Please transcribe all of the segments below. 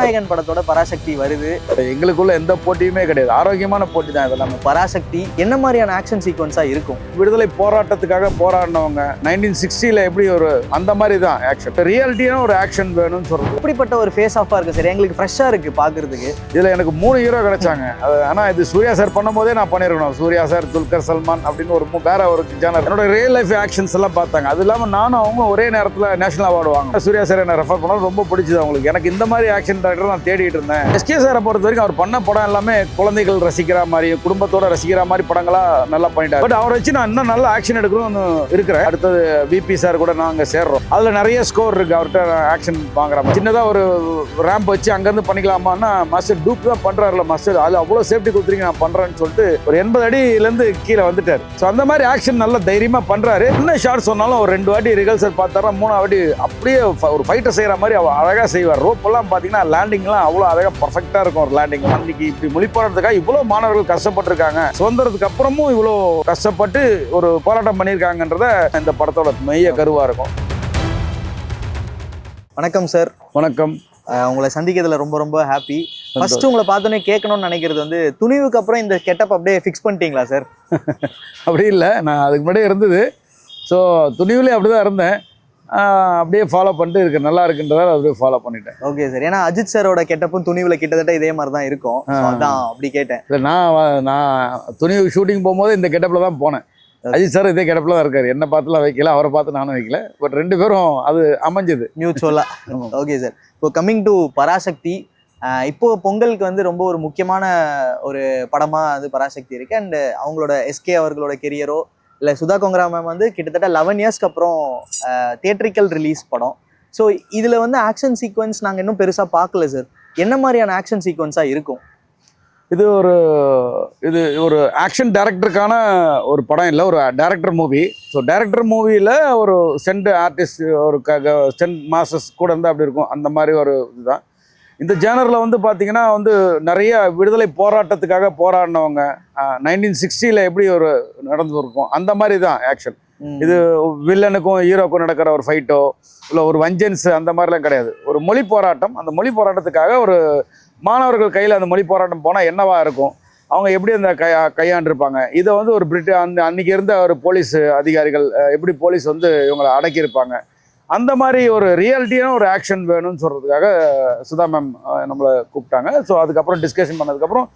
கதாநாயகன் படத்தோட பராசக்தி வருது. எங்களுக்குள்ள எந்த போட்டியுமே கிடையாது, ஆரோக்கியமான போட்டி தான் இதெல்லாம். பராசக்தி என்ன மாதிரியான ஆக்ஷன் சீக்வன்ஸா இருக்கும்? விடுதலை போராட்டத்துக்காக போராடினவங்க 1960ல எப்படி ஒரு அந்த மாதிரி தான் ஆக்ஷன், ரியாலிட்டியான ஒரு ஆக்ஷன் வேணும்னு சொல்றது. இப்படிப்பட்ட ஒரு ஃபேஸ் ஆஃபா இருக்கு சார், எங்களுக்கு ஃப்ரெஷ்ஷா இருக்கு பாக்குறதுக்கு. இதுல எனக்கு 3 ஹீரோ கிடைச்சாங்க. ஆனா இது சூர்யா சார் பண்ணும்போதே நான் பண்ணிருக்கணும். சூர்யா சார், துல்கர் சல்மான் அப்படின்னு ஒரு வேற ஒரு ஜானர். என்னோட ரியல் லைஃப் ஆக்ஷன்ஸ் எல்லாம் பார்த்தாங்க. அது இல்லாம நானும் அவங்க ஒரே நேரத்தில் நேஷனல் அவார்டு வாங்க. சூர்யா சார் என்ன ரெஃபர் பண்ணாலும் ரொம்ப பிடிச்சது அவங்களுக்கு. எனக்கு இந்த மாதிரி ஆக்ஷன் டைரக்டர் நான் தேடிட்டு இருந்தேன். எஸ்கே சாரை பொறுத்த வரைக்கும் அவர் பண்ண படம் எல்லாமே குழந்தைகள் ரசிக்கிற மாதிரி, குடும்பத்தோட ரசிக்கிற மாதிரி படங்களா நல்லா பண்ணிட்டாரு. பட் அவரை வச்சு நான் இன்னும் நல்லா ஆக்ஷன் எடுக்கணும்னு இருக்கிறேன். அடுத்தது பிபி சார் கூட நாங்க சேர்றோம். அதுல நிறைய ஸ்கோர் இருக்கு. அவர்கிட்ட ஆக்ஷன் வாங்குறாங்க. சின்னதா ஒரு ரேம்ப் வச்சு அங்கிருந்து பண்ணிக்கலாமான்னா மாஸ்டர் டூப் தான் பண்றாருல மாஸ்டர், அது அவ்வளவு சேஃப்டி கொடுத்துருங்க நான் பண்றேன்னு சொல்லிட்டு ஒரு 80 அடியிலேருந்து கீழே வந்துட்டாரு. ஸோ அந்த மாதிரி ஆக்ஷன் நல்லா தைரியமா பண்றாரு. என்ன ஷார்ட் சொன்னாலும் ஒரு 2 வாட்டி ரிகல்சல் பார்த்தாரா, 3 வாட்டி அப்படியே ஒரு ஃபைட்டர் செய்யற மாதிரி அவர் அழகா செய்வார். ரோப் எல்லாம் பாத்தீங்கன்னா லேண்டிங்லாம் அவ்வளோ அழகா பர்ஃபெக்டா இருக்கும். ஒரு லேண்டிங் அன்னைக்கு இப்படி மொழி போராட்டத்துக்காக இவ்வளவு மாணவர்கள் கஷ்டப்பட்டிருக்காங்க. சுதந்திரத்துக்கு அப்புறமும் இவ்வளோ கஷ்டப்பட்டு ஒரு போராட்டம் பண்ணியிருக்காங்கன்றத இந்த படத்தோட மைய கருவா இருக்கும். வணக்கம் சார். வணக்கம். உங்களை சந்திக்கிறதுல ரொம்ப ரொம்ப ஹாப்பி. ஃபர்ஸ்ட் உங்களை பார்த்தோன்னே கேட்கணும்னு நினைக்கிறது வந்து, துணிவுக்கு அப்புறம் இந்த கெட்டப் அப்படியே ஃபிக்ஸ் பண்ணிட்டீங்களா சார்? அப்படி இல்லை, நான் அதுக்கு முன்னாடியே இருந்தது. ஸோ துணிவுலேயே அப்படி தான் இருந்தேன். அப்படியே ஃபாலோ பண்ணிட்டு இருக்கு, நல்லா இருக்குன்றதால அப்படியே ஃபாலோ பண்ணிட்டேன். Okay sir. ஏன்னா அஜித் சாரோட கெட்டப்பும் துணிவில் கிட்டத்தட்ட இதே மாதிரி தான் இருக்கும். அதான் அப்படி கேட்டேன். இல்லை, நான் துணிவு ஷூட்டிங் போகும்போது இந்த கெட்டப்பில் தான் போனேன். அஜித் சார் இதே கெட்டப்பில் தான் இருக்காரு. என்ன பார்த்துலாம் வைக்கல, அவரை பார்த்து நானும் வைக்கல. பட் 2 பேரும் அது அமைஞ்சது மியூச்சுவலா. Okay sir. இப்போ கம்மிங் டு பராசக்தி, இப்போ பொங்கலுக்கு வந்து ரொம்ப ஒரு முக்கியமான ஒரு படமா வந்து பராசக்தி இருக்கு. அண்ட் அவங்களோட எஸ்கே அவர்களோட கெரியரோ இல்லை சுதா கொங்கரா மேம் வந்து கிட்டத்தட்ட 11 இயர்ஸ்க்கு அப்புறம் தியேட்ரிக்கல் ரிலீஸ் படம். ஸோ இதில் வந்து ஆக்ஷன் சீக்வன்ஸ் நாங்கள் இன்னும் பெருசாக பார்க்கல சார். என்ன மாதிரியான ஆக்ஷன் சீக்வன்ஸாக இருக்கும்? இது ஒரு ஆக்ஷன் டைரக்டருக்கான ஒரு படம் இல்லை, ஒரு டைரக்டர் மூவி. ஸோ டைரக்டர் மூவியில் ஒரு ஸ்டண்ட் ஆர்டிஸ்ட், ஒரு ஸ்டண்ட் மாஸ்டர்ஸ் கூட இருந்தால் அப்படி இருக்கும். அந்த மாதிரி ஒரு இதுதான் இந்த ஜேனரில் வந்து பார்த்தீங்கன்னா வந்து நிறைய விடுதலை போராட்டத்துக்காக போராடினவங்க 1960ல எப்படி ஒரு நடந்துருக்கும் அந்த மாதிரி தான் ஆக்ஷன். இது வில்லனுக்கும் ஹீரோக்கும் நடக்கிற ஒரு ஃபைட்டோ இல்லை ஒரு வஞ்சன்ஸ் அந்த மாதிரிலாம் கிடையாது. ஒரு மொழி போராட்டம். அந்த மொழி போராட்டத்துக்காக ஒரு மாணவர்கள் கையில் அந்த மொழி போராட்டம் போனால் என்னவா இருக்கும், அவங்க எப்படி அந்த கையாண்டிருப்பாங்க. இதை வந்து ஒரு அன்னைக்கு இருந்த ஒரு போலீஸ் அதிகாரிகள் எப்படி போலீஸ் வந்து இவங்களை அடக்கியிருப்பாங்க, அந்த மாதிரி ஒரு ரியாலிட்டியான ஒரு ஆக்ஷன் வேணும்னு சொல்கிறதுக்காக சுதா மேம் நம்மளை கூப்பிட்டாங்க. ஸோ அதுக்கப்புறம் டிஸ்கஷன் பண்ணதுக்கப்புறம்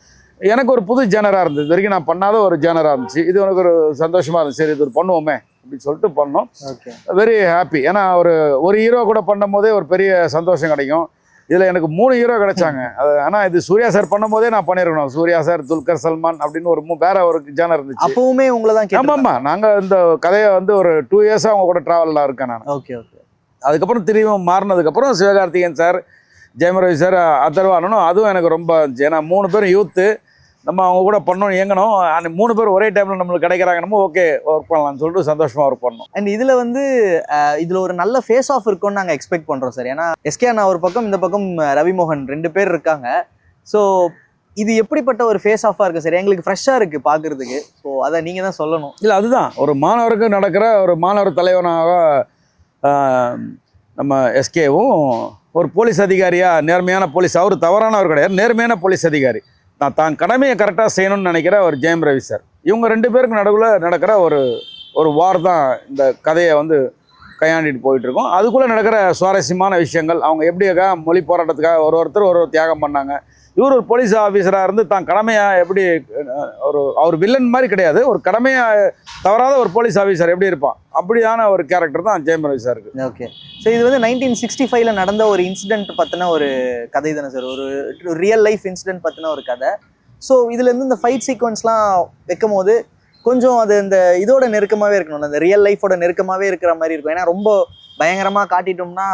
எனக்கு ஒரு புது ஜேனராக இருந்தது. இது வரைக்கும் நான் பண்ணாத ஒரு ஜேனராக இருந்துச்சு. இது எனக்கு ஒரு சந்தோஷமாக இருந்துச்சு. சரி, இது ஒரு பண்ணுவோமே அப்படின்னு சொல்லிட்டு பண்ணோம். Very happy. ஏன்னா ஒரு ஹீரோ கூட பண்ணும் போதே ஒரு பெரிய சந்தோஷம் கிடைக்கும். இதில் எனக்கு 3 ஹீரோ கிடைச்சாங்க. ஆனால் இது சூர்யா சார் பண்ணும் போதே நான் பண்ணியிருக்கணும். சூர்யா சார், துல்கர் சல்மான் அப்படின்னு ஒரு வேற ஒரு ஜானர் இருந்துச்சு. அப்பவுமே உங்களை தான். ஆமாம்மா, நாங்கள் இந்த கதையை வந்து ஒரு 2 இயர்ஸாக அவங்க கூட ட்ராவலில் இருக்கேன் நான். Okay okay. அதுக்கப்புறம் திரும்பியும் மாறினதுக்கப்புறம் சிவகார்த்திகேயன் சார், ஜெயம் ரவி சார், அதர்வானனும் அதுவும் எனக்கு ரொம்ப இருந்துச்சு. ஏன்னா 3 பேரும் யூத்து, நம்ம அவங்க கூட பண்ணணும், இயங்கணும். அந்த 3 பேர் ஒரே டைமில் நம்மளுக்கு கிடைக்கிறாங்க, நம்ம ஓகே ஒர்க் பண்ணலாம்னு சொல்லிட்டு சந்தோஷமாக ஒர்க் பண்ணோம். அண்ட் இதில் வந்து இதில் ஒரு நல்ல ஃபேஸ் ஆஃப் இருக்கும்னு நாங்கள் எக்ஸ்பெக்ட் பண்ணுறோம் சார். ஏன்னா எஸ்கே அண்ணா ஒரு பக்கம், இந்த பக்கம் ரவிமோகன் 2 பேர் இருக்காங்க. ஸோ இது எப்படிப்பட்ட ஒரு ஃபேஸ் ஆஃபாக இருக்குது சார்? எங்களுக்கு ஃப்ரெஷ்ஷாக இருக்குது பார்க்குறதுக்கு. ஸோ அதை நீங்கள் தான் சொல்லணும். இல்லை, அதுதான் ஒரு மாணவருக்கு நடக்கிற ஒரு மாணவர் தலைவனாக நம்ம எஸ்கேவும் ஒரு போலீஸ் அதிகாரியாக, நேர்மையான போலீஸ், அவர் தவறானவர் கிடையாது, நேர்மையான போலீஸ் அதிகாரி, தான் கடமையை கரெக்டாக செய்யணும்னு நினைக்கிற ஒரு ஜெயம் ரவி சார். இவங்க 2 பேருக்கு நடுவில் நடக்கிற ஒரு வார் தான் இந்த கதையை வந்து கையாண்டிட்டு போயிட்டுருக்கோம். அதுக்குள்ளே நடக்கிற சுவாரஸ்யமான விஷயங்கள், அவங்க எப்படியாக்கா மொழி போராட்டத்துக்காக ஒருத்தர் ஒரு தியாகம் பண்ணாங்க. இவர் ஒரு போலீஸ் ஆஃபீஸராக இருந்து தான் கடமையாக எப்படி அவர் வில்லன் மாதிரி கிடையாது, ஒரு கடமையாக தவறாத ஒரு போலீஸ் ஆஃபீஸர் எப்படி இருப்பான், அப்படியான ஒரு கேரக்டர் தான் ஜெயம் ரவி சார் இருக்கு. ஓகே. ஸோ இது வந்து 1965ல் நடந்த ஒரு இன்சிடென்ட் பற்றின ஒரு கதை தானே சார்? ஒரு ரியல் லைஃப் இன்சிடென்ட் பற்றின ஒரு கதை. ஸோ இதுலேருந்து இந்த ஃபைட் சீக்வன்ஸ்லாம் வைக்கும் போது கொஞ்சம் அது இந்த இதோட நெருக்கமாகவே இருக்கணும், அந்த ரியல் லைஃபோட நெருக்கமாகவே இருக்கிற மாதிரி இருக்கும். ஏன்னா ரொம்ப பயங்கரமாக காட்டிட்டோம்னா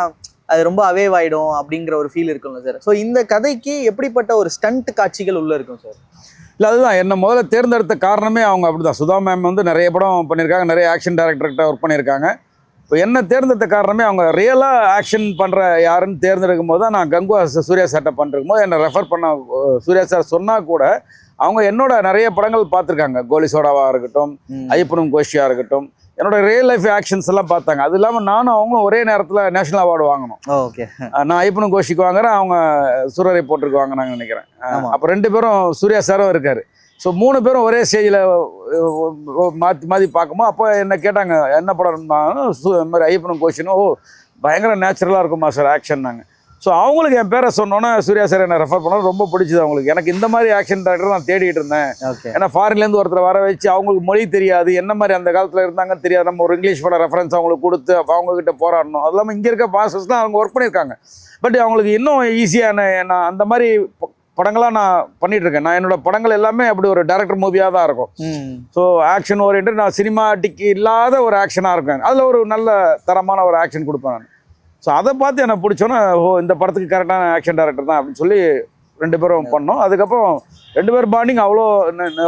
அது ரொம்ப அவேவ் ஆகிடும் அப்படிங்கிற ஒரு ஃபீல் இருக்கும்ல சார். ஸோ இந்த கதைக்கு எப்படிப்பட்ட ஒரு ஸ்டண்ட் காட்சிகள் உள்ளே இருக்கும் சார்? இல்லை, அதுதான் என்ன முதல்ல தேர்ந்தெடுத்த காரணமே அவங்க அப்படி தான். சுதா மேம் வந்து நிறைய படம் பண்ணியிருக்காங்க, நிறைய ஆக்ஷன் டைரக்டர்கிட்ட ஒர்க் பண்ணியிருக்காங்க. இப்போ என்ன தேர்ந்தெடுத்த காரணமே அவங்க ரியலாக ஆக்ஷன் பண்ணுற யாருன்னு தேர்ந்தெடுக்கும் போது தான் நான் கங்குவா சூர்யா சார்ட்ட பண்ணிருக்கும் போது என்னை ரெஃபர் பண்ண சூர்யா சார் சொன்னால் கூட அவங்க என்னோட நிறைய படங்கள் பார்த்துருக்காங்க. கோலி சோடாவாக இருக்கட்டும், ஐயப்பனும் கோஷியாக இருக்கட்டும், என்னோட ரியல் லைஃப் ஆக்ஷன்ஸ் எல்லாம் பார்த்தாங்க. அது இல்லாமல் நானும் அவங்களும் ஒரே நேரத்தில் நேஷனல் அவார்டு வாங்கினோம். ஓகே. நான் ஐயப்பனும் கோஷிக்கு வாங்குறேன், அவங்க சூரரை போட்டிருக்கு வாங்கினாங்கன்னு நினைக்கிறேன். அப்போ 2 பேரும் சூர்யா சாரும் இருக்காரு. ஸோ 3 பேரும் ஒரே ஸ்டேஜில் மாற்றி மாற்றி பார்க்கும்போது அப்போ என்ன கேட்டாங்க என்ன படம் இந்த மாதிரி ஐயப்பனும் கோஷினும். பயங்கர நேச்சுரலாக இருக்குமா சார் ஆக்ஷன் நாங்கள். ஸோ அவங்களுக்கு என் பேரை சொன்னோன்னே சூர்யா சார் என்னை ரெஃபர் பண்ணாலும் ரொம்ப பிடிச்சது அவங்களுக்கு. எனக்கு இந்த மாதிரி ஆக்ஷன் டேரக்டர் நான் தேடிட்டு இருந்தேன். ஏன்னா ஃபாரின்லேருந்து ஒருத்தர் வர வச்சு அவங்களுக்கு மொழி தெரியாது, என்ன மாதிரி அந்த காலத்தில் இருந்தாங்கன்னு தெரியாது. நம்ம ஒரு இங்கிலீஷ் படம் ரெஃபரன்ஸ் அவங்களுக்கு கொடுத்து அவங்கக்கிட்ட போராடணும். அது இல்லாமல் இங்கே இருக்க மாஸ்டர்ஸ்லாம் அவங்க ஒர்க் பண்ணியிருக்காங்க. பட் அவங்களுக்கு இன்னும் ஈஸியான நான் அந்த மாதிரி படங்களாக நான் பண்ணிட்டு இருக்கேன். நான் என்னோட படங்கள் எல்லாமே அப்படி ஒரு டேரக்டர் மூவியாக தான் இருக்கும். ஸோ ஆக்ஷன் ஓரியன்ட், நான் சினிமாட்டிக் இல்லாத ஒரு ஆக்ஷனாக இருக்கேன். அதில் ஒரு நல்ல தரமான ஒரு ஆக்ஷன் கொடுப்பேன் நான். ஸோ அதை பார்த்து எனக்கு பிடிச்சோன்னா இந்த படத்துக்கு கரெக்டான ஆக்ஷன் டேரக்டர் தான் அப்படின்னு சொல்லி 2 பேரும் பண்ணோம். அதுக்கப்புறம் 2 பேர் பாண்டிங் அவ்வளோ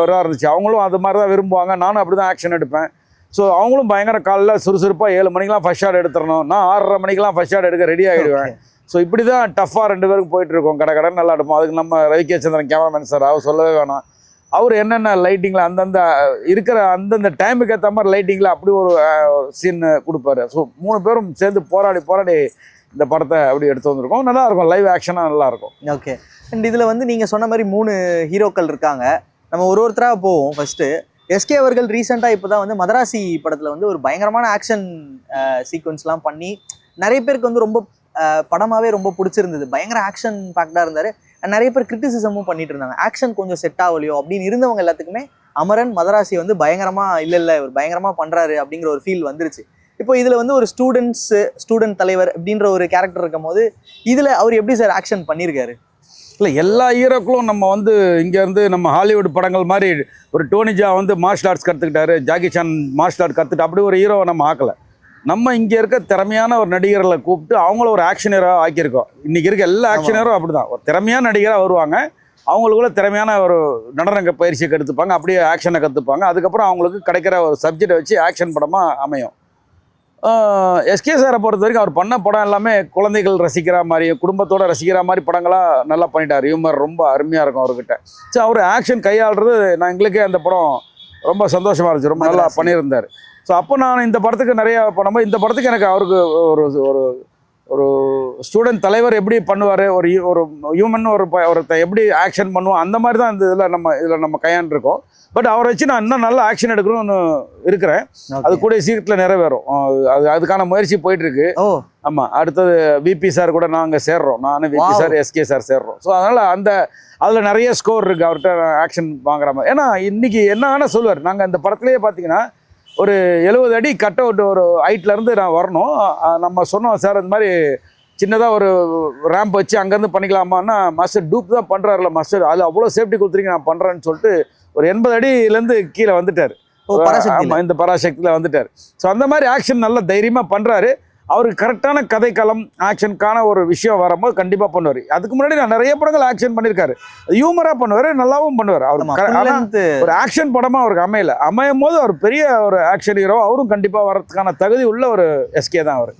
இதாக இருந்துச்சு. அவங்களும் அது மாதிரி தான் விரும்புவாங்க, நானும் அப்படி தான் ஆக்ஷன் எடுப்பேன். ஸோ அவங்களும் பயங்கர காலையில் சுறுசுறுப்பாக 7 மணிக்கெலாம் ஃபர்ஸ்ட் ஷாட் எடுத்துடணும், நான் 6:30 மணிக்கெலாம் ஃபர்ஸ்ட் ஷாட் எடுக்க ரெடி ஆகிடுவேன். ஸோ இப்படி தான் டஃப்பாக 2 பேருக்கு போயிட்டுருக்கோம். கடை நல்லா எடுப்போம். அதுக்கு நம்ம ரவிகே சந்திரன் கேமராமேன் சார், அவர் சொல்லவே வேணாம். அவர் என்னென்ன லைட்டிங்கில் அந்தந்த இருக்கிற அந்தந்த டைமுக்கு ஏற்ற மாதிரி லைட்டிங்கில் அப்படி ஒரு சீன் கொடுப்பாரு. ஸோ 3 பேரும் சேர்ந்து போராடி இந்த படத்தை அப்படி எடுத்து வந்திருக்கோம். நல்லாயிருக்கும், லைவ் ஆக்ஷனாக நல்லாயிருக்கும். ஓகே. அண்ட் இதில் வந்து நீங்கள் சொன்ன மாதிரி 3 ஹீரோக்கள் இருக்காங்க. நம்ம ஒருத்தராக போவோம். ஃபஸ்ட்டு எஸ்கே அவர்கள் ரீசெண்டாக இப்போ தான் வந்து மதராசி படத்தில் வந்து ஒரு பயங்கரமான ஆக்ஷன் சீக்வன்ஸ்லாம் பண்ணி நிறைய பேருக்கு வந்து ரொம்ப படமாகவே ரொம்ப பிடிச்சிருந்தது. பயங்கர ஆக்ஷன் பேக்டாக இருந்தார். நிறைய பேர் கிரிட்டிசிசமும் பண்ணிட்டு இருந்தாங்க, ஆக்ஷன் கொஞ்சம் செட் ஆகலையோ அப்படின்னு இருந்தவங்க எல்லாத்துக்குமே அமரன் மதராசி வந்து பயங்கரமாக இல்லை இவர் பயங்கரமாக பண்ணுறாரு அப்படிங்கிற ஒரு ஃபீல் வந்துருச்சு. இப்போ இதில் வந்து ஒரு ஸ்டூடெண்ட் தலைவர் அப்படின்ற ஒரு கேரக்டர் இருக்கும் போது இதில் அவர் எப்படி சார் ஆக்ஷன் பண்ணியிருக்காரு? இல்லை, எல்லா ஹீரோக்களும் நம்ம வந்து இங்கேருந்து நம்ம ஹாலிவுட் படங்கள் மாதிரி ஒரு டோனிஜா வந்து மார்ஷல் ஆர்ட்ஸ் கற்றுக்கிட்டாரு, ஜாக்கி சான் மார்ஷல் ஆர்ட் கற்றுட்டு அப்படி ஒரு ஹீரோவை நம்ம ஆக்கலை. நம்ம இங்கே இருக்க திறமையான ஒரு நடிகர்களை கூப்பிட்டு அவங்கள ஒரு ஆக்ஷன் ஹீரோவாக ஆக்கியிருக்கோம். இன்றைக்கி இருக்க எல்லா ஆக்ஷன் ஹீரோ அப்படி தான் ஒரு திறமையான நடிகராக வருவாங்க. அவங்களுக்குள்ள திறமையான ஒரு நடனங்க பயிற்சியை கற்றுப்பாங்க, அப்படியே ஆக்ஷனை கற்றுப்பாங்க. அதுக்கப்புறம் அவங்களுக்கு கிடைக்கிற ஒரு சப்ஜெக்டை வச்சு ஆக்ஷன் படமாக அமையும். எஸ்கே சாரை பொறுத்த வரைக்கும் அவர் பண்ண படம் எல்லாமே குழந்தைகள் ரசிக்கிற மாதிரி, குடும்பத்தோடு ரசிக்கிற மாதிரி படங்களாக நல்லா பண்ணிட்டார். ஹியூமர் ரொம்ப அருமையாக இருக்கும் அவர்கிட்ட. ஸோ அவர் ஆக்ஷன் கையாளுறது நான் எங்களுக்கே அந்த படம் ரொம்ப சந்தோஷமாக இருந்துச்சு, ரொம்ப நல்லா பண்ணியிருந்தார். ஸோ அப்போ நான் இந்த படத்துக்கு நிறைய பண்ணும்போது இந்த படத்துக்கு எனக்கு அவருக்கு ஒரு ஒரு ஒரு ஸ்டூடெண்ட் தலைவர் எப்படி பண்ணுவார், ஒரு ஒரு ஹியூமன் ஒருத்த எப்படி ஆக்ஷன் பண்ணுவோம், அந்த மாதிரி தான் இந்த இதில் நம்ம கையாண்டுருக்கோம். பட் அவரை வச்சு நான் இன்னும் நல்ல ஆக்ஷன் எடுக்கணும்னு இருக்கிறேன். அது கூட சீக்கிரத்தில் நிறைவேறும். அதுக்கான முயற்சி போயிட்டுருக்கு. ஆமாம், அடுத்தது விபி சார் கூட நாங்கள் சேர்றோம். நான் விபி சார், எஸ்கே சார் சேர்றோம். ஸோ அதனால் அதில் நிறைய ஸ்கோர் இருக்குது அவர்கிட்ட ஆக்ஷன் வாங்குற மாதிரி. ஏன்னா இன்றைக்கி என்ன சொல்லுவார், நாங்கள் இந்த படத்துலேயே பார்த்தீங்கன்னா ஒரு 70 அடி கட் அவுட் ஒரு ஹைட்லேருந்து நான் வரணும். நம்ம சொன்னோம் சார் இந்த மாதிரி சின்னதாக ஒரு ரேம்ப் வச்சு அங்கேருந்து பண்ணிக்கலாமான்னா, மாஸ்டர் டூப் தான் பண்ணுறாருல மாஸ்டர், அது அவ்வளோ சேஃப்டி கொடுத்துருங்க நான் பண்ணுறேன்னு சொல்லிட்டு ஒரு 80 அடியிலேருந்து கீழே வந்துட்டார். இந்த பராசக்தியில் வந்துட்டார். ஸோ அந்த மாதிரி ஆக்ஷன் நல்லா தைரியமாக பண்ணுறாரு. அவருக்கு கரெக்டான கதைக்களம் ஆக்ஷனுக்கான ஒரு விஷயம் வரும்போது கண்டிப்பாக பண்ணுவார். அதுக்கு முன்னாடி நான் நிறைய படங்கள் ஆக்ஷன் பண்ணியிருக்காரு. ஹியூமராக பண்ணுவார், நல்லாவும் பண்ணுவார். அவர் ஒரு ஆக்ஷன் படமாக அவருக்கு அமையும் போது அவர் பெரிய ஒரு ஆக்ஷன் ஹீரோ. அவரும் கண்டிப்பாக வரதுக்கான தகுதி உள்ள ஒரு எஸ்கே தான் அவர்.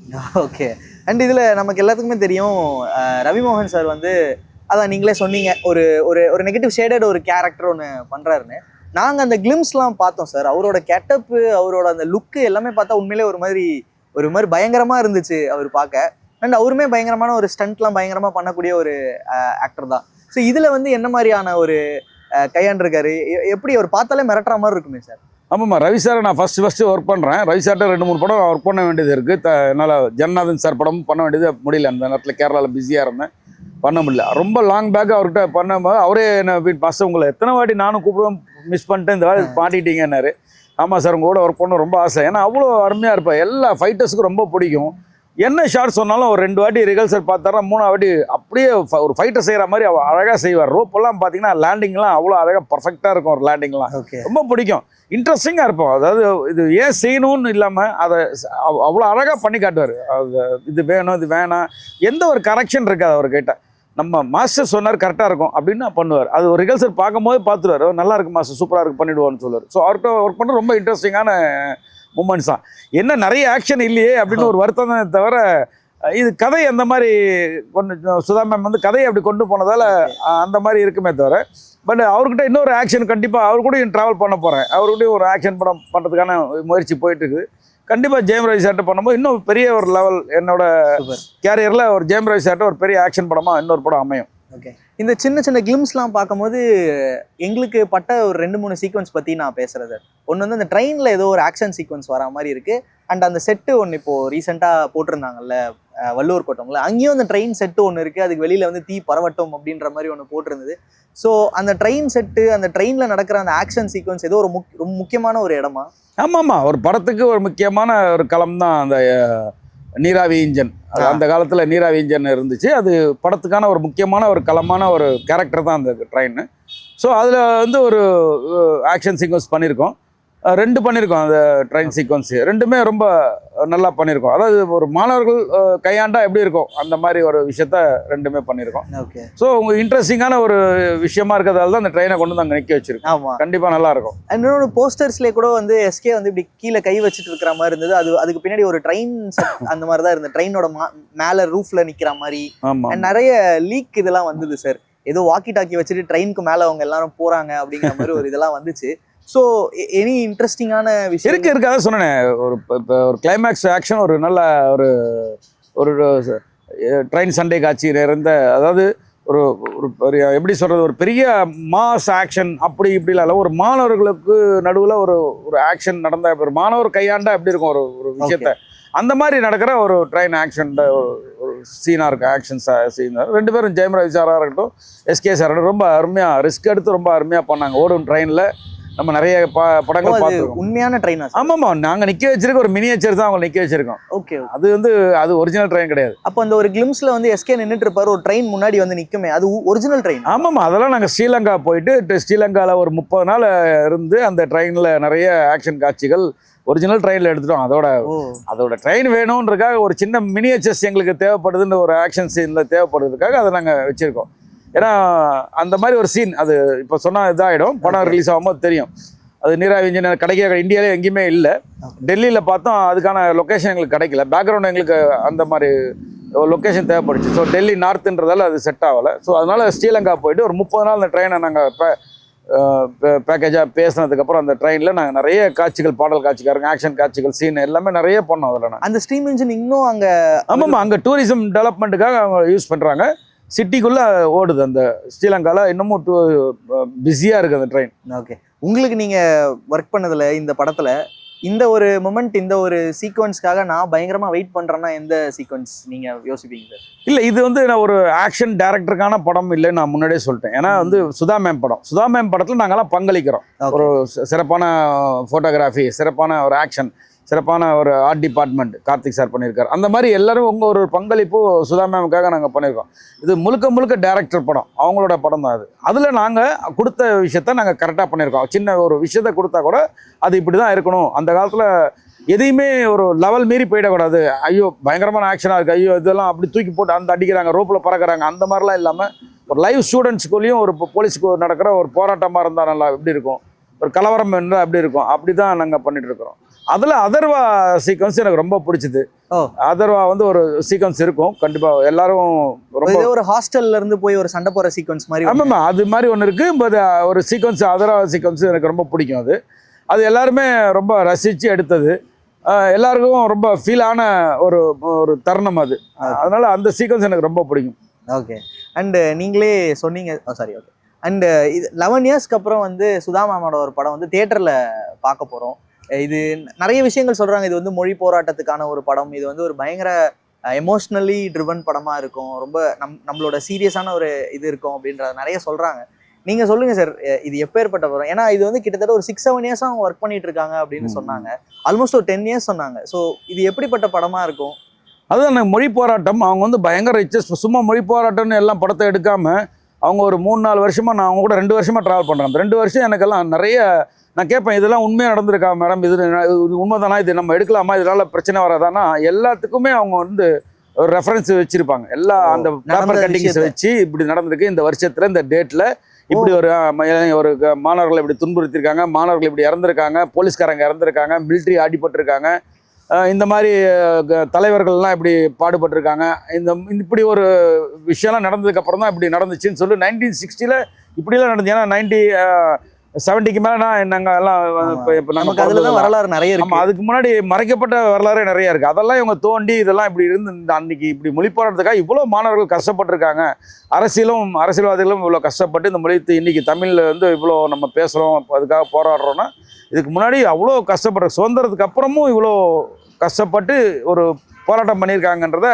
ஓகே. அண்ட் இதில் நமக்கு எல்லாத்துக்குமே தெரியும் ரவிமோகன் சார் வந்து அதான் நீங்களே சொன்னீங்க ஒரு ஒரு நெகட்டிவ் ஷேடட் ஒரு கேரக்டர் ஒன்று பண்ணுறாருன்னு. நாங்கள் அந்த கிளிம்ஸ்லாம் பார்த்தோம் சார். அவரோட கெட்டப்பு, அவரோட அந்த லுக்கு எல்லாமே பார்த்தா உண்மையிலே ஒரு மாதிரி பயங்கரமாக இருந்துச்சு அவர் பார்க்க. அண்ட் அவருமே பயங்கரமான ஒரு ஸ்டண்ட்லாம் பயங்கரமாக பண்ணக்கூடிய ஒரு ஆக்டர் தான். ஸோ இதில் வந்து என்ன மாதிரியான ஒரு கையாண்டிருக்காரு, எப்படி அவர் பார்த்தாலே மிரட்டுற மாதிரி இருக்குமே சார்? ஆமாம்மா, ரவி சாரை நான் ஃபஸ்ட்டு ஒர்க் பண்ணுறேன். ரவி சார்கிட்ட 2-3 படம் ஒர்க் பண்ண வேண்டியது இருக்குது. என்னால் ஜெகநாதன் சார் படமும் பண்ண வேண்டியது முடியல. அந்த நேரத்தில் கேரளாவில் பிஸியாக இருந்தேன், பண்ண முடியல. ரொம்ப லாங் பேக் அவர்கிட்ட பண்ணும்போது அவரே என்ன மாஸ்டர் உங்களை எத்தனை வாட்டி நானும் கூப்பிடுவேன், மிஸ் பண்ணிட்டேன், இந்த வாட்டி மாட்டிட்டீங்கன்னாரு. ஆமாம் சார், உங்கள் கூட ஒர்க் பண்ண ரொம்ப ஆசை. ஏன்னா அவ்வளோ அருமையாக இருப்பேன். எல்லா ஃபைட்டர்ஸுக்கும் ரொம்ப பிடிக்கும். என்ன ஷார்ட் சொன்னாலும் ஒரு 2 வாட்டி ரிகல்சல் பார்த்தாரா, 3ஆவது வாட்டி அப்படியே ஒரு ஃபைட்டர் செய்கிற மாதிரி அவர் அழகாக செய்வார். ரோப்பெல்லாம் பார்த்தீங்கன்னா லேண்டிங்லாம் அவ்வளோ அழகாக பர்ஃபெக்டாக இருக்கும். ஒரு லேண்டிங்லாம் ரொம்ப பிடிக்கும், இன்ட்ரெஸ்டிங்காக இருப்போம். அதாவது இது ஏன் செய்யணும்னு இல்லாமல் அதை அவ்வளோ அழகாக பண்ணி காட்டுவார். அது இது வேணும், இது வேணாம், எந்த ஒரு கரெக்ஷன் இருக்காது அவர்கிட்ட. நம்ம மாஸ்டர் சொன்னார் கரெக்டாக இருக்கும் அப்படின்னு பண்ணுவார். அது ஒரு ரிகல்சல் பார்க்கும்போது பார்த்துருவார், நல்லா இருக்கு மாஸ்டர், சூப்பராக இருக்கு, பண்ணிவிடுவான்னு சொல்லுவார். ஸோ அவர்கிட்ட ஒர்க் பண்ண ரொம்ப இன்ட்ரெஸ்டிங்கான மூமெண்ட்ஸ் தான். என்ன நிறைய ஆக்ஷன் இல்லையே அப்படின்னு ஒரு வருத்தம் தான் தவிர, இது கதை அந்த மாதிரி சுதா மேம் வந்து கதையை அப்படி கொண்டு போனதால் அந்த மாதிரி இருக்குமே தவிர. பட் அவர்கிட்ட இன்னொரு ஆக்ஷன் கண்டிப்பாக அவர் கூடயும் ட்ராவல் பண்ண போகிறேன். அவர்கிட்டையும் ஒரு ஆக்ஷன் படம் பண்ணுறதுக்கான முயற்சி போயிட்டுருக்குது. கண்டிப்பாக ஜெயம் ரவி சார்ட்ட பண்ணும்போது இன்னும் பெரிய ஒரு லெவல் என்னோட சூப்பர். கேரியரில் ஒரு ஜெயம் ரவி சார்ட்ட ஒரு பெரிய ஆக்ஷன் படமாக இன்னொரு படம் அமையும். ஓகே. இந்த சின்ன சின்ன கிளிம்ஸ்லாம் பார்க்கும்போது எங்களுக்கு பட்ட ஒரு 2-3 சீக்வன்ஸ் பற்றி நான் பேசுகிறேன் சார். ஒன்று வந்து அந்த ட்ரெயினில் ஏதோ ஒரு ஆக்ஷன் சீக்வன்ஸ் வர மாதிரி இருக்குது. அண்ட் அந்த செட்டு ஒன்று இப்போது ரீசெண்டாக போட்டிருந்தாங்கல்ல வள்ளுவர் கோட்டம்ல, அங்கேயும் அந்த ட்ரெயின் செட்டு ஒன்று இருக்குது. அதுக்கு வெளியில் வந்து தீ பரவட்டும் அப்படின்ற மாதிரி ஒன்று போட்டிருந்தது. ஸோ அந்த ட்ரெயின் செட்டு, அந்த ட்ரெயினில் நடக்கிற அந்த ஆக்ஷன் சீக்வன்ஸ் ஏதோ ஒரு ரொம்ப முக்கியமான ஒரு இடமா? ஆமாம், ஒரு படத்துக்கு ஒரு முக்கியமான ஒரு களம் தான் அந்த நீராவி இன்ஜன். அந்த காலத்தில் நீராவி இன்ஜன் இருந்துச்சு. அது படத்துக்கான ஒரு முக்கியமான ஒரு களமான ஒரு கேரக்டர் தான் அந்த ட்ரெயின். ஸோ அதில் வந்து ஒரு ஆக்ஷன் சீக்வன்ஸ் பண்ணியிருக்கோம். 2 பண்ணியிருக்கோம். அந்த ட்ரெயின் சீக்வன்ஸு 2மே ரொம்ப நல்லா பண்ணியிருக்கோம். அதாவது ஒரு மாணவர்கள் கையாண்டா எப்படி இருக்கும் அந்த மாதிரி ஒரு விஷயத்த 2மே பண்ணியிருக்கோம். ஓகே. ஸோ உங்கள் இன்ட்ரெஸ்டிங்கான ஒரு விஷயமா இருக்கிறதால தான் அந்த ட்ரெயினை கொண்டு வந்து அங்கே நிற்க வச்சிருக்கோம். ஆமாம், கண்டிப்பாக நல்லாயிருக்கும். இன்னொரு போஸ்டர்ஸ்லேயே கூட வந்து எஸ்கே வந்து இப்படி கீழே கை வச்சுட்டு இருக்கிற மாதிரி இருந்தது. அதுக்கு பின்னாடி ஒரு ட்ரெயின் அந்த மாதிரி தான் இருந்தது. ட்ரெயினோட மேலே ரூஃப்ல நிற்கிற மாதிரி. ஆமாம், நிறைய லீக் இதெல்லாம் வந்தது சார். ஏதோ வாக்கி டாக்கி வச்சுட்டு ட்ரெயினுக்கு மேலே அவங்க எல்லாரும் போகிறாங்க அப்படிங்கிற மாதிரி ஒரு இதெல்லாம் வந்துச்சு. ஸோ எனி இன்ட்ரெஸ்டிங்கான விஷயம் இருக்கு. அதான் சொன்னேன், இப்போ ஒரு கிளைமேக்ஸ் ஆக்ஷன், ஒரு நல்ல ஒரு ஒரு ட்ரெயின் சண்டே காட்சி நிறைந்த, அதாவது ஒரு ஒரு எப்படி சொல்கிறது, ஒரு பெரிய மாஸ் ஆக்ஷன் அப்படி இப்படிலாம் இல்லை. ஒரு மாணவர்களுக்கு நடுவில் ஒரு ஒரு ஆக்ஷன் நடந்த, ஒரு மாணவர் கையாண்டா எப்படி இருக்கும் ஒரு ஒரு விஷயத்த, அந்த மாதிரி நடக்கிற ஒரு ட்ரெயின் ஆக்ஷன் ஒரு சீனாக இருக்குது. ஆக்ஷன் சீனாக 2 பேரும் ஜெயம் ரவி சாராக இருக்கட்டும், எஸ்கே சார் ரொம்ப அருமையாக ரிஸ்க் எடுத்து ரொம்ப அருமையாக பண்ணாங்க. ஓடும் ட்ரெயினில் நம்ம நிறைய படங்கள் பார்த்துருக்கோம். உண்மையான ட்ரெயின்? ஆமாம்மா, நாங்கள் நிற்க வச்சிருக்க ஒரு மினியேச்சர் தான் அவங்க நிற்க வச்சிருக்கோம். ஓகே. அது வந்து அது ஒரிஜினல் ட்ரெயின் கிடையாது. அப்போ அந்த ஒரு கிளிம்ஸ்ல வந்து எஸ்கே நின்றுட்டு இருப்பாரு, ஒரு ட்ரெயின் முன்னாடி வந்து நிற்குமே, அது ஒரிஜினல் ட்ரெயின்? ஆமாம்மா, அதெல்லாம் நாங்கள் ஸ்ரீலங்கா போயிட்டு ஸ்ரீலங்காவில் ஒரு 30 நாள் இருந்து அந்த ட்ரெயினில் நிறைய ஆக்ஷன் காட்சிகள் ஒரிஜினல் ட்ரெயினில் எடுத்துட்டோம். அதோட ட்ரெயின் வேணுன்றதுக்காக ஒரு சின்ன மினியேச்சர்ஸ் எங்களுக்கு தேவைப்படுதுன்ற ஒரு ஆக்ஷன் சீனில் தேவைப்படுறதுக்காக அதை நாங்கள் வச்சுருக்கோம். ஏன்னா அந்த மாதிரி ஒரு சீன் அது இப்போ சொன்னால் இதாகிடும், படம் ரிலீஸ் ஆகும்போது தெரியும். அது நீராவி இன்ஜின் கிடைக்க இந்தியாவிலே எங்கேயுமே இல்லை. டெல்லியில் பார்த்தோம், அதுக்கான லொக்கேஷன் எங்களுக்கு கிடைக்கல. பேக்ரவுண்ட் எங்களுக்கு அந்த மாதிரி லொக்கேஷன் தேவைப்படுச்சு. ஸோ டெல்லி நார்த்துன்றதால அது செட் ஆகலை. ஸோ அதனால் ஸ்ரீலங்கா போயிட்டு ஒரு 30 நாள் அந்த ட்ரெயினை நாங்கள் பேக்கேஜாக பேசினதுக்கப்புறம் அந்த ட்ரெயினில் நாங்கள் நிறைய காட்சிகள், பாடல் காட்சிக்காரங்க, ஆக்ஷன் காட்சிகள், சீன் எல்லாமே நிறைய பண்ணோம். அதில் அந்த ஸ்ட்ரீம் இன்ஜின் இன்னும் அங்கே? ஆமாம்மா, அங்கே டூரிசம் டெவலப்மெண்ட்டுக்காக அவங்க யூஸ் பண்ணுறாங்க. சிட்டிக்குள்ளே ஓடுது அந்த ஸ்ரீலங்காவில். இன்னமும் பிஸியாக இருக்குது அந்த ட்ரெயின். ஓகே. உங்களுக்கு நீங்கள் ஒர்க் பண்ணதில் இந்த படத்தில் இந்த ஒரு மொமெண்ட், இந்த ஒரு சீக்வன்ஸ்க்காக நான் பயங்கரமாக வெயிட் பண்ணுறேன்னா எந்த சீக்வன்ஸ் நீங்கள் யோசிப்பீங்க சார்? இல்லை, இது வந்து நான் ஒரு ஆக்ஷன் டேரக்டருக்கான படம் இல்லைன்னு நான் முன்னாடியே சொல்லிட்டேன். ஏன்னா வந்து சுதா மேம் படத்தில் நாங்கள்லாம் பங்களிக்கிறோம். ஒரு சிறப்பான ஃபோட்டோகிராஃபி, சிறப்பான ஒரு ஆக்ஷன், சிறப்பான ஒரு ஆர்ட் டிபார்ட்மெண்ட் கார்த்திக் சார் பண்ணியிருக்காரு. அந்த மாதிரி எல்லாரும் ஒரு பங்களிப்பு சுதா மேமுக்காக நாங்கள் பண்ணியிருக்கோம். இது முழுக்க டேரக்டர் படம், அவங்களோட படம் தான் அது. அதில் நாங்கள் கொடுத்த விஷயத்த நாங்கள் கரெக்டாக பண்ணியிருக்கோம். சின்ன ஒரு விஷயத்த கொடுத்தா கூட அது இப்படி தான் இருக்கணும். அந்த காலத்தில் எதையுமே ஒரு லெவல் மீறி போயிடக்கூடாது. ஐயோ பயங்கரமான ஆக்ஷனாக இருக்குது, ஐயோ இதெல்லாம் அப்படி தூக்கி போட்டு அந்த அடிக்கிறாங்க, ரோப்பில் பறக்கிறாங்க, அந்த மாதிரிலாம் இல்லாமல் ஒரு லைவ் ஸ்டூடெண்ட்ஸ்குள்ளேயும் ஒரு போலீஸுக்கு நடக்கிற ஒரு போராட்டமாக இருந்தால் நல்லா எப்படி இருக்கும், ஒரு கலவரம் இருந்தால் அப்படி இருக்கும். அப்படி தான் நாங்கள் பண்ணிட்டு இருக்கிறோம். அதில் அதர்வா சீக்வன்ஸ் எனக்கு ரொம்ப பிடிச்சது. அதர்வா வந்து ஒரு சீக்வன்ஸ் இருக்கும் கண்டிப்பாக. எல்லாரும் ரொம்ப ஒரு ஹாஸ்டல்ல இருந்து போய் ஒரு சண்டை போகிற சீக்வன்ஸ் மாதிரி. ஆமாம்மா, அது மாதிரி ஒன்று இருக்குது. பட் ஒரு சீக்வன்ஸ், அதர்வா சீக்வன்ஸ் எனக்கு ரொம்ப பிடிக்கும். அது எல்லாருமே ரொம்ப ரசித்து எடுத்தது. எல்லாருக்கும் ரொம்ப ஃபீலான ஒரு ஒரு தருணம் அது. அதனால் அந்த சீக்வன்ஸ் எனக்கு ரொம்ப பிடிக்கும். ஓகே. அண்டு நீங்களே சொன்னீங்க, சாரி, ஓகே. அண்டு இது 11 இயர்ஸ்க்கு அப்புறம் வந்து சுதா மேமோட ஒரு படம் வந்து தியேட்டரில் பார்க்க போகிறோம். இது நிறைய விஷயங்கள் சொல்கிறாங்க. இது வந்து மொழி போராட்டத்துக்கான ஒரு படம். இது வந்து ஒரு பயங்கர எமோஷ்னலி ட்ரிவன் படமாக இருக்கும். ரொம்ப நம்மளோட சீரியஸான ஒரு இது இருக்கும் அப்படின்றத நிறைய சொல்கிறாங்க. நீங்கள் சொல்லுங்கள் சார், இது எப்பேற்பட்ட படம்? ஏன்னா இது வந்து கிட்டத்தட்ட ஒரு 6-7 இயர்ஸாக அவங்க ஒர்க் பண்ணிட்டு இருக்காங்க அப்படின்னு சொன்னாங்க. ஆல்மோஸ்ட் ஒரு 10 இயர்ஸ் சொன்னாங்க. ஸோ இது எப்படிப்பட்ட படமாக இருக்கும்? அதுதான் எனக்கு மொழி போராட்டம். அவங்க வந்து பயங்கர ரிச்சஸ். சும்மா மொழி போராட்டம்னு எல்லாம் படத்தை எடுக்காமல் அவங்க ஒரு 3-4 வருஷமாக, நான் அவங்க கூட 2 வருஷமாக ட்ராவல் பண்ணுறேன். அந்த 2 வருஷம் எனக்கெல்லாம் நிறைய நான் கேட்பேன், இதெல்லாம் உண்மையாக நடந்திருக்கா மேடம், இது உண்மைதானா, இது நம்ம எடுக்கலாமா, இதனால் பிரச்சனை வராதானா, எல்லாத்துக்குமே அவங்க வந்து ஒரு ரெஃபரன்ஸ் வச்சுருப்பாங்க. எல்லா அந்த பேப்பர் கட்டிங்ஸ் வச்சு இப்படி நடந்திருக்கு, இந்த வருஷத்தில் இந்த டேட்டில் இப்படி ஒரு மாணவர்கள் இப்படி துன்புறுத்திருக்காங்க, மாணவர்கள் இப்படி இறந்துருக்காங்க, போலீஸ்காரங்க இறந்துருக்காங்க, மிலிட்ரி அடிபட்டிருக்காங்க, இந்த மாதிரி தலைவர்கள்லாம் இப்படி பாடுபட்டிருக்காங்க. இப்படி ஒரு விஷயம்லாம் நடந்ததுக்கப்புறம் தான் இப்படி நடந்துச்சுன்னு சொல்லி 1960 இப்படிலாம் நடந்துச்சு. ஏன்னா 70க்கு மேலே நாங்கள் எல்லாம் இப்போ நமக்கு அதுல தான் வரலாறு நிறைய இருக்கு. ஆமாம், அதுக்கு முன்னாடி மறைக்கப்பட்ட வரலாறு நிறைய இருக்குது. அதெல்லாம் இவங்க தோண்டி இதெல்லாம் இப்படி இருந்து இந்த அன்னைக்கு இப்படி மொழி போராட்டத்துக்காக இவ்வளோ மாணவர்கள் கஷ்டப்பட்டிருக்காங்க. அரசியல்வாதிகளும் இவ்வளோ கஷ்டப்பட்டு இந்த மொழி இன்னைக்கு தமிழில் வந்து இவ்வளோ நம்ம பேசுகிறோம், அதுக்காக போராடுறோன்னா இதுக்கு முன்னாடி அவ்வளோ கஷ்டப்படுற சுதந்திரத்துக்கு அப்புறமும் இவ்வளோ கஷ்டப்பட்டு ஒரு போராட்டம் பண்ணியிருக்காங்கன்றத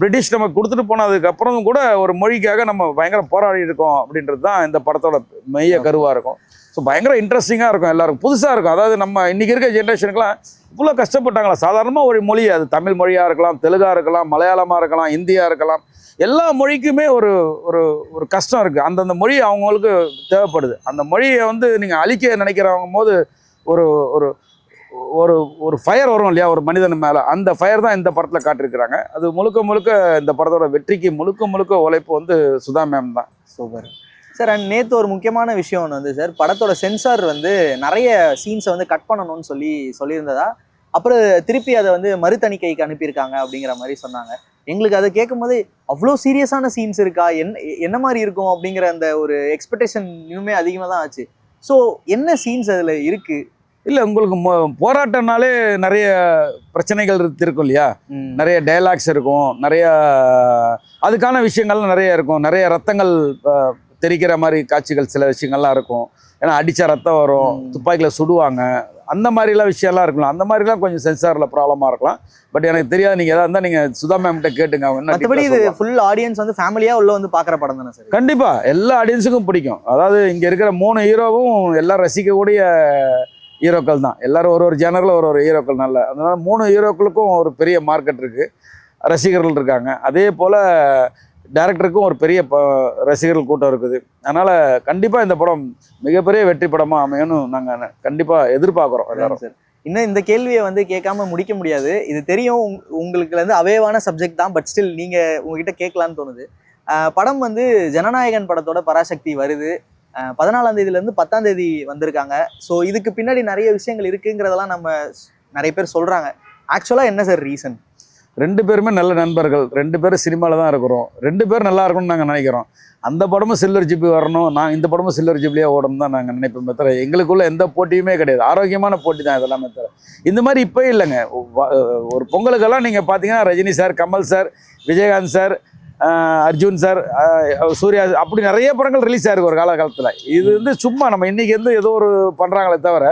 பிரிட்டிஷ் நம்ம கொடுத்துட்டு போனதுக்கு அப்புறமும் கூட ஒரு மொழிக்காக நம்ம பயங்கர போராடி இருக்கோம் அப்படின்றது தான் இந்த படத்தோட மைய கருவாக இருக்கும். ஸோ பயங்கர இன்ட்ரெஸ்டிங்காக இருக்கும், எல்லாருக்கும் புதுசாக இருக்கும். அதாவது நம்ம இன்றைக்கி இருக்க ஜென்ரேஷனுக்குலாம் இவ்வளோ கஷ்டப்பட்டாங்களா? சாதாரணமாக ஒரு மொழி, அது தமிழ் மொழியாக இருக்கலாம், தெலுங்காக இருக்கலாம், மலையாளமாக இருக்கலாம், இந்தியாக இருக்கலாம், எல்லா மொழிக்குமே ஒரு ஒரு ஒரு கஷ்டம் இருக்குது. அந்தந்த மொழி அவங்களுக்கு தேவைப்படுது. அந்த மொழியை வந்து நீங்கள் அழிக்க நினைக்கிறவங்க போது ஒரு ஒரு ஒரு ஒரு ஃபயர் வரும் இல்லையா ஒரு மனிதன் மேலே, அந்த ஃபயர் தான் இந்த படத்தில் காட்டியிருக்கிறாங்க. அது முழுக்க முழுக்க இந்த படத்தோட வெற்றிக்கு முழுக்க உழைப்பு வந்து சுதா மேம் தான். Super sir. அண்ட் நேற்று ஒரு முக்கியமான விஷயம் ஒன்று வந்து சார், படத்தோட சென்சார் வந்து நிறைய சீன்ஸை வந்து கட் பண்ணணும்னு சொல்லியிருந்ததா, அப்புறம் திருப்பி அதை வந்து மறுதணிக்கைக்கு அனுப்பியிருக்காங்க அப்படிங்கிற மாதிரி சொன்னாங்க. எங்களுக்கு அதை கேட்கும் போது அவ்வளோ சீரியஸான சீன்ஸ் இருக்கா, என்ன மாதிரி இருக்கும் அப்படிங்கிற அந்த ஒரு எக்ஸ்பெக்டேஷன் இன்னுமே அதிகமாக தான் ஆச்சு. ஸோ என்ன சீன்ஸ் அதில் இருக்குது? இல்லை, உங்களுக்கு போராட்டம்னாலே நிறைய பிரச்சனைகள் இருக்கும் இல்லையா, நிறைய டயலாக்ஸ் இருக்கும், நிறைய அதுக்கான விஷயங்கள்லாம் நிறைய இருக்கும், நிறைய ரத்தங்கள் தெரிக்கிற மாதிரி காட்சிகள் சில விஷயங்கள்லாம் இருக்கும். ஏன்னா அடித்தா ரத்தம் வரும், துப்பாக்கியில் சுடுவாங்க, அந்த மாதிரிலாம் விஷயம்லாம் இருக்கலாம். அந்த மாதிரிலாம் கொஞ்சம் சென்சாரில் ப்ராப்ளமாக இருக்கலாம். பட் எனக்கு தெரியாது, நீங்கள் எதாக இருந்தால் நீங்கள் சுதா மேம்கிட்ட கேட்டுங்க. மற்றபடி இது ஃபுல் ஆடியன்ஸ் வந்து ஃபேமிலியாக உள்ள வந்து பார்க்குற படம் தானே சார்? கண்டிப்பாக எல்லா ஆடியன்ஸுக்கும் பிடிக்கும். அதாவது இங்கே இருக்கிற 3 ஹீரோவும் எல்லாம் ரசிக்கக்கூடிய ஹீரோக்கள் தான். எல்லோரும் ஒரு ஜேனரில் ஒரு ஹீரோக்கள் நல்ல, அதனால 3 ஹீரோக்களுக்கும் ஒரு பெரிய மார்க்கெட் இருக்குது, ரசிகர்கள் இருக்காங்க. அதே போல் டைரக்டருக்கும் ஒரு பெரிய ரசிகர்கள் கூட்டம் இருக்குது. அதனால் கண்டிப்பாக இந்த படம் மிகப்பெரிய வெற்றி படமாக அமையணும் நாங்கள் கண்டிப்பாக எதிர்பார்க்குறோம் எல்லாரும். சார், இன்னும் இந்த கேள்வியை வந்து கேட்காம முடிக்க முடியாது. இது தெரியும் உங்களுக்கு வந்து அவேவான சப்ஜெக்ட் தான், பட் ஸ்டில் நீங்கள் உங்ககிட்ட கேட்கலான்னு தோணுது. படம் வந்து ஜனநாயகன் படத்தோட பராசக்தி வருது. 14ஆம் தேதியிலேருந்து 10ஆம் தேதி வந்திருக்காங்க. ஸோ இதுக்கு பின்னாடி நிறைய விஷயங்கள் இருக்குங்கிறதெல்லாம் நம்ம நிறைய பேர் சொல்கிறாங்க. ஆக்சுவலாக என்ன சார் ரீசன்? 2 பேருமே நல்ல நண்பர்கள், 2 பேரும் சினிமாவில் தான் இருக்கிறோம், 2 பேரும் நல்லா இருக்கணும்னு நாங்கள் நினைக்கிறோம். அந்த படமும் சில்வர் ஜிபி வரணும், இந்த படமும் சில்வர் ஜிப்லியாக ஓடணும் தான் நாங்கள் நினைப்போமே தவிர எங்களுக்குள்ள எந்த போட்டியுமே கிடையாது. ஆரோக்கியமான போட்டி தான் இதெல்லாமே தவிர. இந்த மாதிரி இப்போ இல்லைங்க. ஒரு பொங்கலுக்கெல்லாம் நீங்கள் பார்த்தீங்கன்னா Rajini sir, Kamal sir, Vijayakanth sir, Arjun sir, Suriya, அப்படி நிறைய படங்கள் ரிலீஸ் ஆகிருக்கு ஒரு காலகட்டத்தில். இது வந்து சும்மா நம்ம இன்றைக்கி வந்து ஏதோ ஒரு பண்ணுறாங்களே தவிர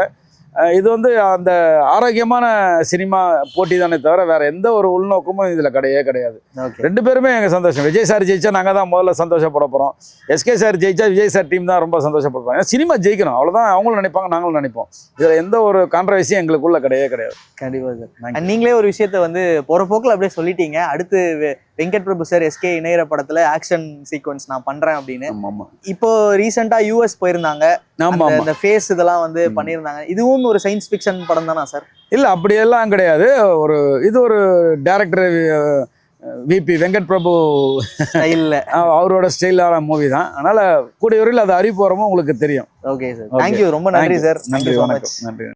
இது வந்து அந்த ஆரோக்கியமான சினிமா போட்டி தானே தவிர வேற எந்த ஒரு உள்நோக்கமும் இதில் கிடையாது. 2 பேருமே எங்கள் சந்தோஷம். விஜய் சார் ஜெயிச்சா நாங்கள் தான் முதல்ல சந்தோஷப்பட போகிறோம். எஸ்கே சார் ஜெயிச்சா விஜய் சார் டீம் தான் ரொம்ப சந்தோஷப்படுறோம். ஏன்னா சினிமா ஜெயிக்கணும், அவ்வளோதான் அவங்களும் நினைப்பாங்க, நாங்களும் நினைப்போம். இதில் எந்த ஒரு கான்ட்ரவர்சியும் எங்களுக்குள்ள கிடையாது. கண்டிப்பாக சார். நீங்களே ஒரு விஷயத்த வந்து போகிற போக்கில் அப்படியே சொல்லிட்டீங்க. அடுத்து வெங்கட் பிரபு சார் எஸ்கே இணையற படத்துல ஆக்ஷன் சீக்வன்ஸ் நான் பண்றேன் அப்படின்னு. இப்போ ரீசெண்டா யூஎஸ் போயிருந்தாங்க, அந்த ஃபேஸ் இதெல்லாம் வந்து பண்ணியிருந்தாங்க. இதுவும் ஒரு சயின்ஸ் ஃபிக்ஷன் படம் தானா சார்? இல்லை, அப்படியெல்லாம் கிடையாது. இது ஒரு டைரக்டர் விபி வெங்கட் பிரபு ஸ்டைலில் அவரோட ஸ்டைலான மூவி தான். அதனால கூடிய வரையில் அது அறிவிப்பு வரமோ உங்களுக்கு தெரியும். ஓகே சார், தேங்க்யூ, ரொம்ப நன்றி சார். நன்றி, வணக்கம், நன்றி.